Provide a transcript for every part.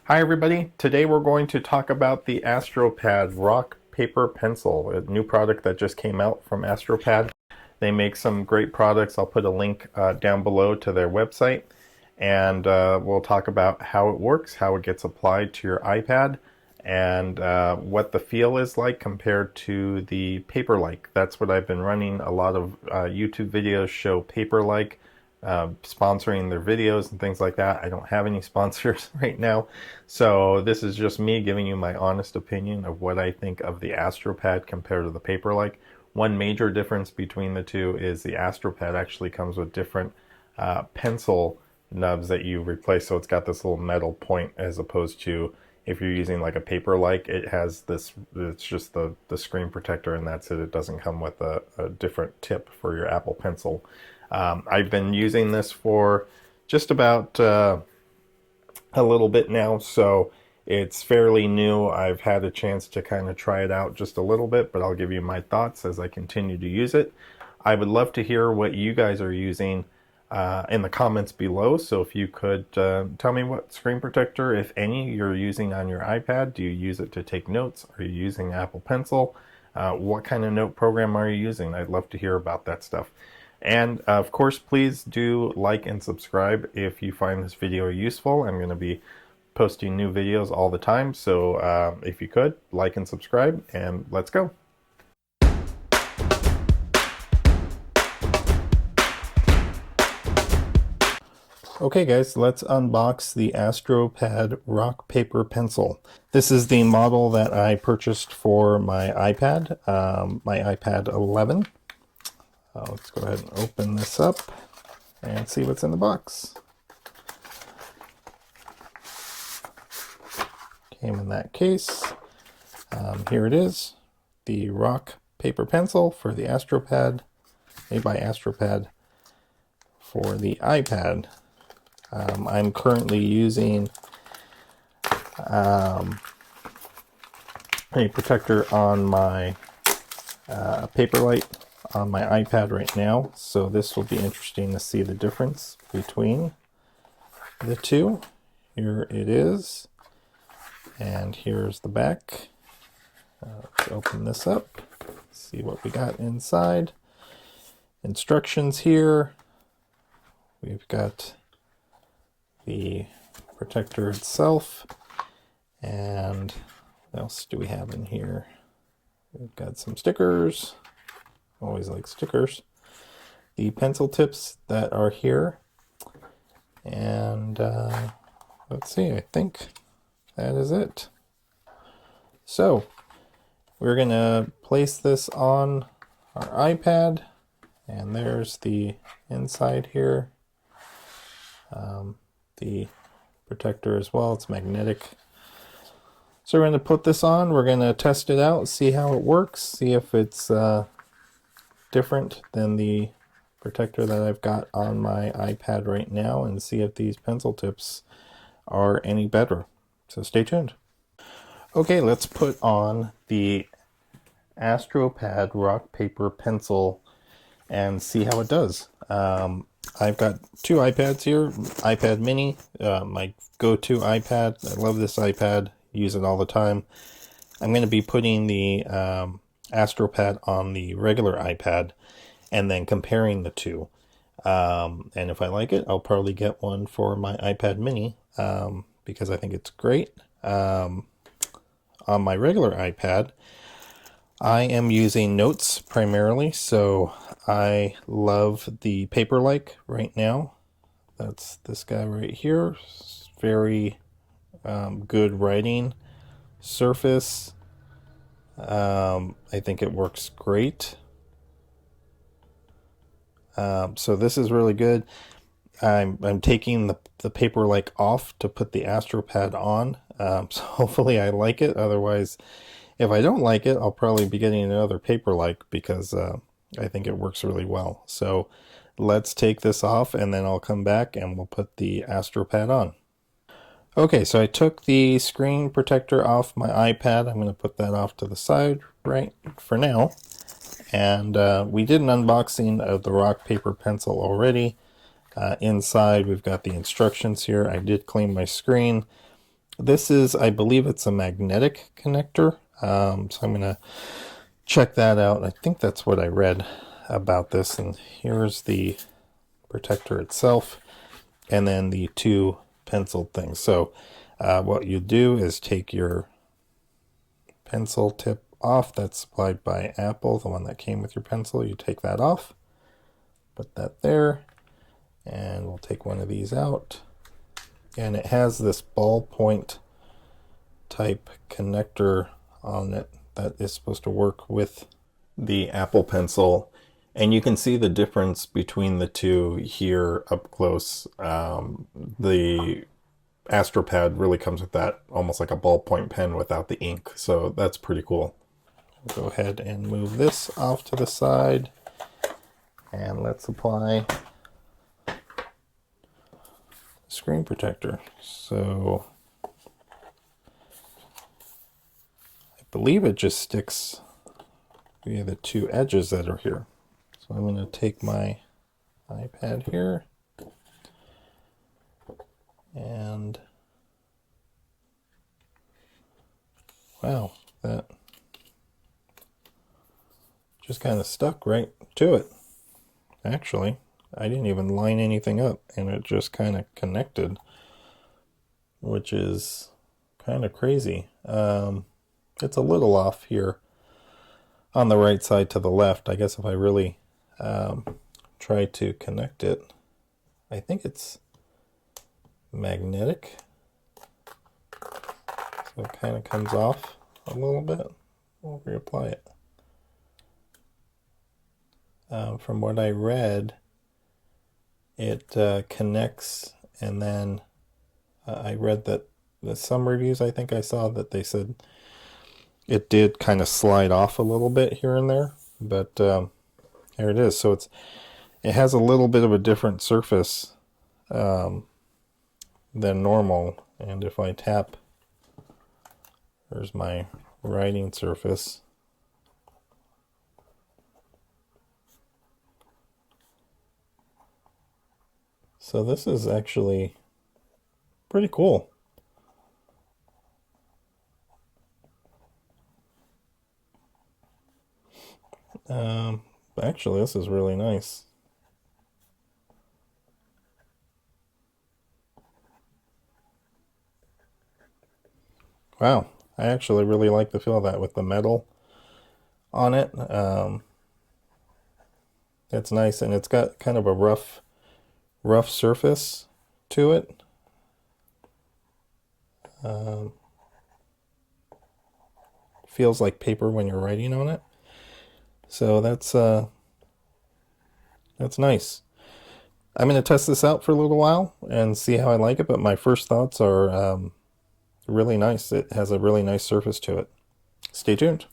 Hi everybody, today we're going to talk about the Astropad Rock Paper Pencil, a new product that just came out from Astropad. They make some great products. I'll put a link down below to their website, and we'll talk about how it works, how it gets applied to your iPad, and what the feel is like compared to the Paperlike. That's what I've been running. A lot of YouTube videos show Paperlike, sponsoring their videos and things like that. I don't have any sponsors right now, so this is just me giving you my honest opinion of what I think of the Astropad compared to the Paperlike. One major difference between the two is the Astropad actually comes with different pencil nubs that you replace, so it's got this little metal point, as opposed to if you're using like a Paperlike, it has this, it's just the screen protector and that's it. It doesn't come with a different tip for your Apple Pencil. I've been using this for just about a little bit now, so it's fairly new. I've had a chance to kind of try it out just a little bit, but I'll give you my thoughts as I continue to use it. I would love to hear what you guys are using in the comments below. So if you could tell me what screen protector, if any, you're using on your iPad. Do you use it to take notes? Are you using Apple Pencil? What kind of note program are you using? I'd love to hear about that stuff. And of course, please do like and subscribe if you find this video useful. I'm going to be posting new videos all the time, so if you could, like and subscribe, and let's go. Okay guys, let's unbox the Astropad Rock Paper Pencil. This is the model that I purchased for my iPad, my iPad 11. Let's go ahead and open this up and see what's in the box. Came in that case. Here it is, the Rock Paper Pencil for the Astropad, made by Astropad for the iPad. I'm currently using a protector on my Paperlike on my iPad right now, so this will be interesting to see the difference between the two. Here it is, and here's the back. Let's open this up, see what we got inside. Instructions here. We've got the protector itself, and what else do we have in here? We've got some stickers. Always like stickers. The pencil tips that are here, and let's see, I think that is it. So we're gonna place this on our iPad, and there's the inside here. The protector as well, it's magnetic. So we're going to put this on, we're going to test it out, see how it works, see if it's different than the protector that I've got on my iPad right now, and see if these pencil tips are any better. So stay tuned. Okay, let's put on the Astropad Rock Paper Pencil and see how it does. I've got two iPads here, iPad mini, my go-to iPad. I love this iPad, use it all the time. I'm going to be putting the Astropad on the regular iPad and then comparing the two. And if I like it, I'll probably get one for my iPad mini because I think it's great. On my regular iPad, I am using notes primarily, so I love the Paperlike right now. That's this guy right here. Very good writing surface. I think it works great. So this is really good. I'm taking the Paperlike off to put the Astropad on. So hopefully I like it. Otherwise, if I don't like it, I'll probably be getting another Paperlike because I think it works really well. So let's take this off, and then I'll come back and we'll put the Astropad on. Okay, so I took the screen protector off my iPad. I'm going to put that off to the side right for now. And we did an unboxing of the Rock Paper Pencil already. Inside we've got the instructions here. I did clean my screen. This is, I believe it's a magnetic connector. So I'm going to check that out. I think that's what I read about this. And here's the protector itself, and then the two pencil things. So what you do is take your pencil tip off that's supplied by Apple, the one that came with your pencil. You take that off, put that there, and we'll take one of these out. And it has this ballpoint type connector on it that is supposed to work with the Apple Pencil. And you can see the difference between the two here up close. The Astropad really comes with that almost like a ballpoint pen without the ink, so that's pretty cool. We'll go ahead and move this off to the side, and let's apply screen protector. So I believe it just sticks via the two edges that are here. So I'm going to take my iPad here and wow, that just kind of stuck right to it. Actually, I didn't even line anything up and it just kind of connected, which is kind of crazy. It's a little off here on the right side to the left. I guess if I really try to connect it, I think it's magnetic. So it kind of comes off a little bit. We'll reapply it. From what I read, it connects, and then I read that some reviews I think I saw that they said it did kind of slide off a little bit here and there, but here it is. So it has a little bit of a different surface than normal, and if I tap, there's my writing surface. So this is actually pretty cool. Actually, this is really nice. Wow, I actually really like the feel of that with the metal on it. It's nice, and it's got kind of a rough surface to it. Feels like paper when you're writing on it. So that's nice. I'm going to test this out for a little while and see how I like it, but my first thoughts are really nice. It has a really nice surface to it. Stay tuned.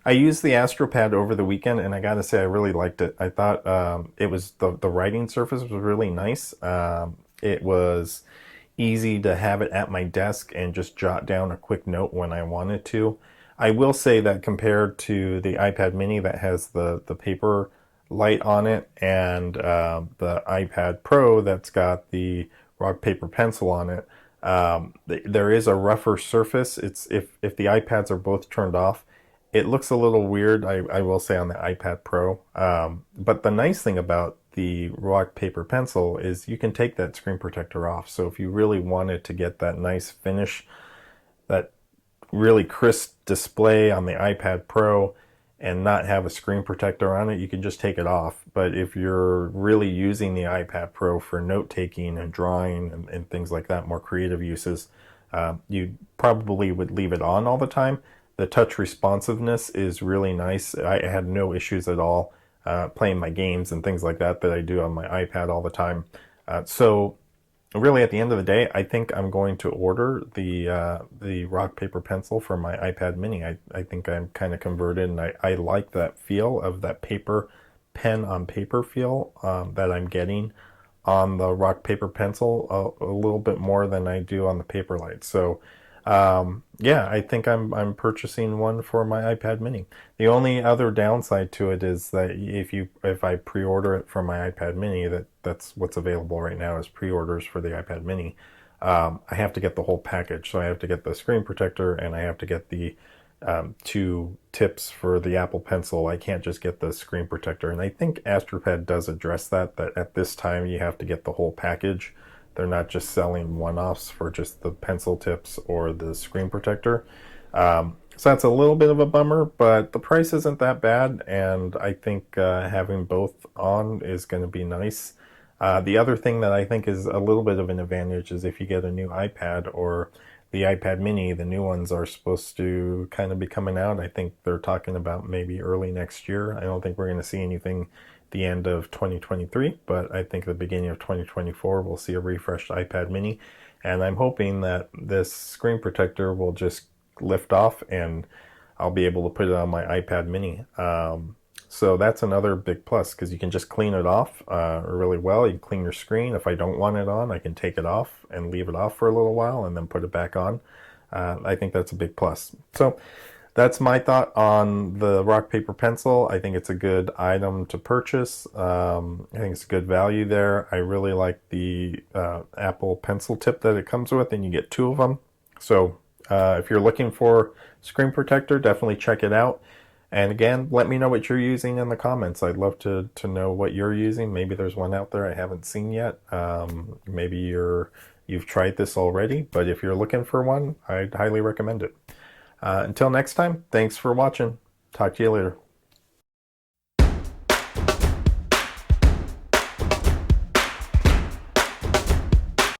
I used the Astropad over the weekend, and I gotta say I really liked it. I thought it was the writing surface was really nice. It was easy to have it at my desk and just jot down a quick note when I wanted to. I will say that compared to the iPad mini that has the paper light on it, and the iPad Pro that's got the rock paper pencil on it, there is a rougher surface. It's if the iPads are both turned off, it looks a little weird, I will say, on the iPad Pro. But the nice thing about the rock paper pencil is you can take that screen protector off. So if you really wanted to get that nice finish, that really crisp display on the iPad Pro and not have a screen protector on it, you can just take it off. But if you're really using the iPad Pro for note taking and drawing and things like that, more creative uses, you probably would leave it on all the time. The touch responsiveness is really nice. I had no issues at all playing my games and things like that I do on my iPad all the time. So really, at the end of the day, I think I'm going to order the rock paper pencil for my iPad Mini. I think I'm kind of converted, and I like that feel of that paper pen on paper feel that I'm getting on the rock paper pencil a little bit more than I do on the Paperlike. So yeah, I think I'm purchasing one for my iPad Mini. The only other downside to it is that if I pre-order it for my iPad Mini, that's what's available right now is pre-orders for the iPad Mini. I have to get the whole package, so I have to get the screen protector and I have to get the two tips for the Apple Pencil. I can't just get the screen protector, and I think Astropad does address that at this time you have to get the whole package. They're not just selling one-offs for just the pencil tips or the screen protector. So that's a little bit of a bummer, but the price isn't that bad, and I think having both on is going to be nice. The other thing that I think is a little bit of an advantage is if you get a new iPad or the iPad Mini, the new ones are supposed to kind of be coming out. I think they're talking about maybe early next year. I don't think we're going to see anything the end of 2023, but I think the beginning of 2024 we'll see a refreshed iPad Mini, and I'm hoping that this screen protector will just lift off and I'll be able to put it on my iPad Mini. So that's another big plus because you can just clean it off really well. You can clean your screen. If I don't want it on, I can take it off and leave it off for a little while and then put it back on. I think that's a big plus. So that's my thought on the rock paper pencil. I think it's a good item to purchase. I think it's a good value there. I really like the Apple pencil tip that it comes with, and you get two of them. So if you're looking for screen protector, definitely check it out. And again, let me know what you're using in the comments. I'd love to know what you're using. Maybe there's one out there I haven't seen yet. Maybe you've tried this already, but if you're looking for one, I'd highly recommend it. Until next time, thanks for watching. Talk to you later.